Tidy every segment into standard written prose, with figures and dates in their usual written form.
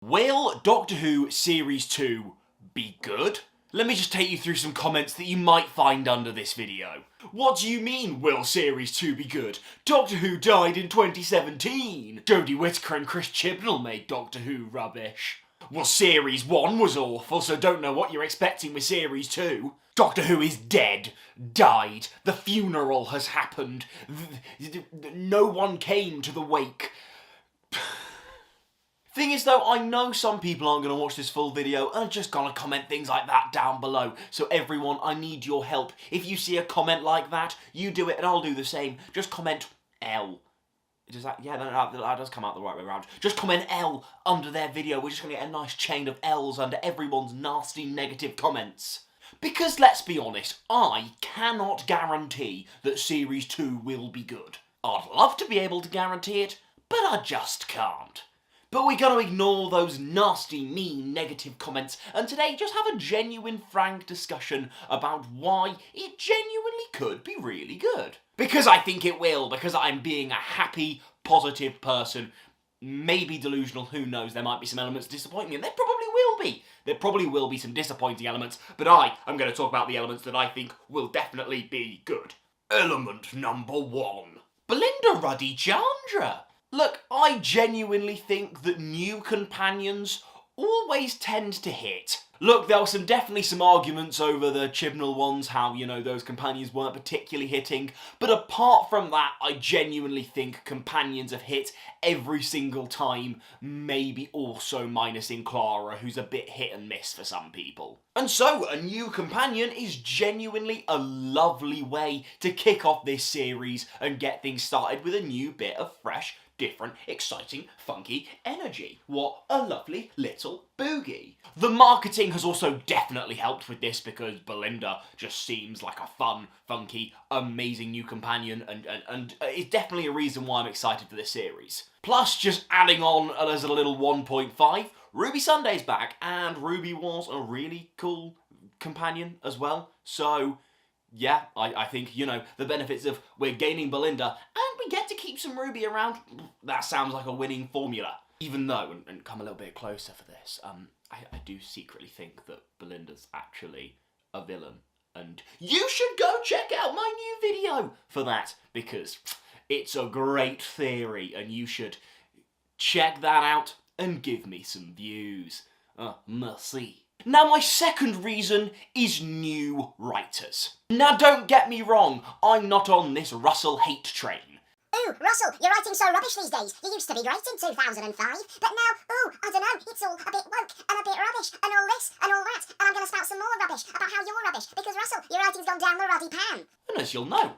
Will Doctor Who Series 2 be good? Let me just take you through some comments that you might find under this video. What do you mean, will Series 2 be good? Doctor Who died in 2017. Jodie, Whittaker and Chris Chibnall made Doctor Who rubbish. Well, Series 1 was awful, so don't know what you're expecting with Series 2. Doctor Who is dead, died, the funeral has happened, no one came to the wake. Thing is though, I know some people aren't going to watch this full video and are just going to comment things like that down below. So everyone, I need your help. If you see a comment like that, you do it and I'll do the same. Just comment L. Does that, yeah, that does come out the right way around. Just comment L under their video. We're just going to get a nice chain of L's under everyone's nasty negative comments. Because let's be honest, I cannot guarantee that Series 2 will be good. I'd love to be able to guarantee it, but I just can't. But we're going to ignore those nasty, mean, negative comments and today just have a genuine, frank discussion about why it genuinely could be really good. Because I think it will, because I'm being a happy, positive person. Maybe delusional, who knows, there might be some elements that disappoint me, and there probably will be. There probably will be some disappointing elements, but I am going to talk about the elements that I think will definitely be good. Element number 1. Belinda Ruddy Chandra. Look, I genuinely think that new companions always tend to hit. Look, there were definitely some arguments over the Chibnall ones, how, you know, those companions weren't particularly hitting, but apart from that, I genuinely think companions have hit every single time, maybe also minusing Clara, who's a bit hit and miss for some people. And so, a new companion is genuinely a lovely way to kick off this series and get things started with a new bit of fresh, different, exciting, funky energy. What a lovely little boogie. The marketing has also definitely helped with this because Belinda just seems like a fun, funky, amazing new companion and it's definitely a reason why I'm excited for this series. Plus, just adding on as a little 1.5, Ruby Sunday's back and Ruby was a really cool companion as well. So yeah, I think, you know, the benefits of we're gaining Belinda and we get to keep some Ruby around, that sounds like a winning formula. Even though, and come a little bit closer for this, I do secretly think that Belinda's actually a villain. And you should go check out my new video for that, because it's a great theory and you should check that out and give me some views. Merci. Now my second reason is new writers. Now don't get me wrong, I'm not on this Russel hate train. Ooh, Russell, you're writing so rubbish these days. You used to be great in 2005, but now, ooh, I don't know, it's all a bit woke and a bit rubbish and all this and all that, and I'm going to spout some more rubbish about how you're rubbish, because Russell, your writing's gone down the ruddy pan. And as you'll know,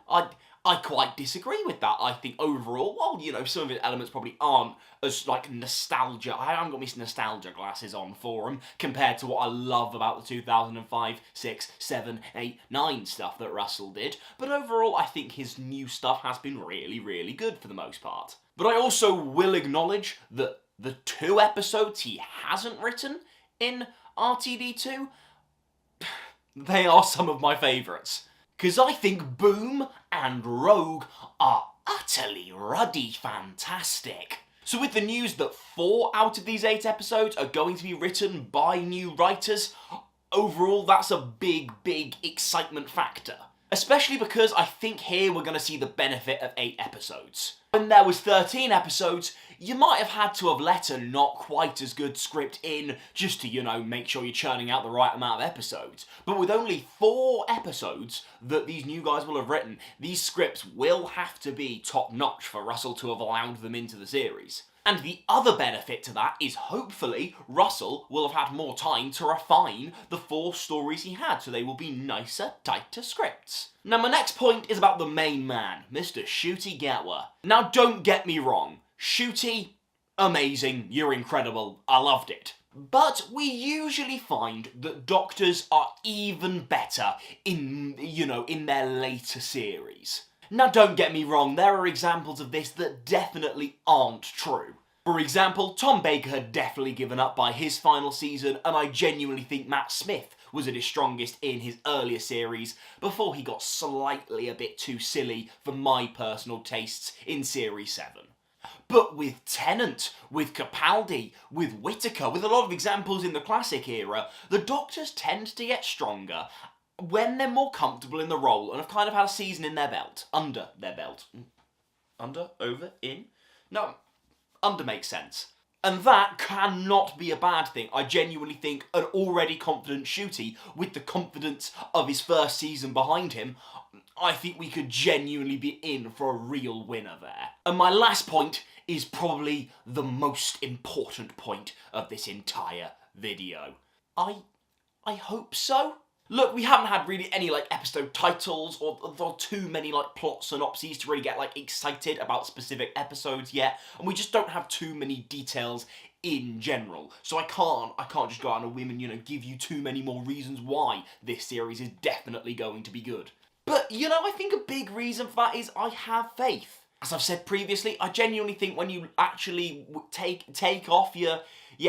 I quite disagree with that. I think overall, while, you know, some of the elements probably aren't as, like, nostalgia, I haven't got my nostalgia glasses on for them, compared to what I love about the 2005, 6, 7, 8, 9 stuff that Russell did, but overall I think his new stuff has been really, really good for the most part. But I also will acknowledge that the 2 episodes he hasn't written in RTD2, they are some of my favourites. Because I think Boom and Rogue are utterly ruddy fantastic. So with the news that 4 out of these 8 episodes are going to be written by new writers, overall that's a big, big excitement factor. Especially because I think here we're going to see the benefit of 8 episodes. When there was 13 episodes, you might have had to have let a not quite as good script in just to, you know, make sure you're churning out the right amount of episodes. But with only 4 episodes that these new guys will have written, these scripts will have to be top-notch for Russell to have allowed them into the series. And the other benefit to that is hopefully Russell will have had more time to refine the 4 stories he had, so they will be nicer, tighter scripts. Now my next point is about the main man, Mr. Ncuti Gatwa. Now don't get me wrong, Ncuti, amazing, you're incredible, I loved it. But we usually find that Doctors are even better in, you know, in their later series. Now don't get me wrong, there are examples of this that definitely aren't true. For example, Tom Baker had definitely given up by his final season, and I genuinely think Matt Smith was at his strongest in his earlier series, before he got slightly a bit too silly for my personal tastes in Series 7. But with Tennant, with Capaldi, with Whittaker, with a lot of examples in the classic era, the Doctors tend to get stronger when they're more comfortable in the role and have kind of had a season in their belt. Under their belt. Under? Over? In? No, under makes sense. And that cannot be a bad thing. I genuinely think an already confident Ncuti, with the confidence of his first season behind him, I think we could genuinely be in for a real winner there. And my last point is probably the most important point of this entire video. I hope so. Look, we haven't had really any episode titles or too many plot synopses to really get excited about specific episodes yet, and we just don't have too many details in general. So I can't just go out on a whim and give you too many more reasons why this series is definitely going to be good. But I think a big reason for that is I have faith. As I've said previously, I genuinely think when you actually take off your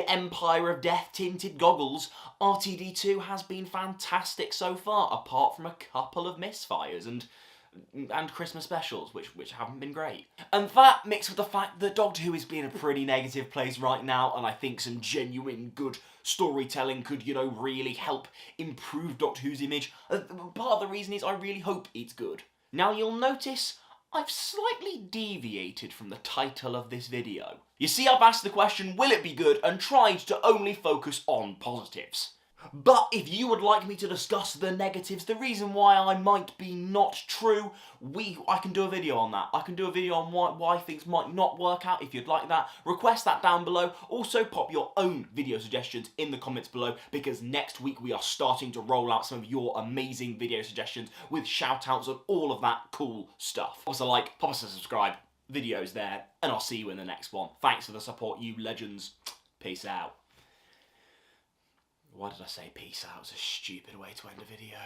Empire of Death tinted goggles, RTD2 has been fantastic so far, apart from a couple of misfires and Christmas specials, which haven't been great. And that mixed with the fact that Doctor Who is being a pretty negative place right now, and I think some genuine good storytelling could, really help improve Doctor Who's image. Part of the reason is I really hope it's good. Now you'll notice I've slightly deviated from the title of this video. You see, I've asked the question, will it be good, and tried to only focus on positives. But if you would like me to discuss the negatives, the reason why I might be not true, I can do a video on that. I can do a video on why things might not work out. If you'd like that, request that down below. Also, pop your own video suggestions in the comments below, because next week we are starting to roll out some of your amazing video suggestions with shout-outs and all of that cool stuff. Also, pop us a subscribe, videos there, and I'll see you in the next one. Thanks for the support, you legends. Peace out. Why did I say peace out? It's a stupid way to end a video.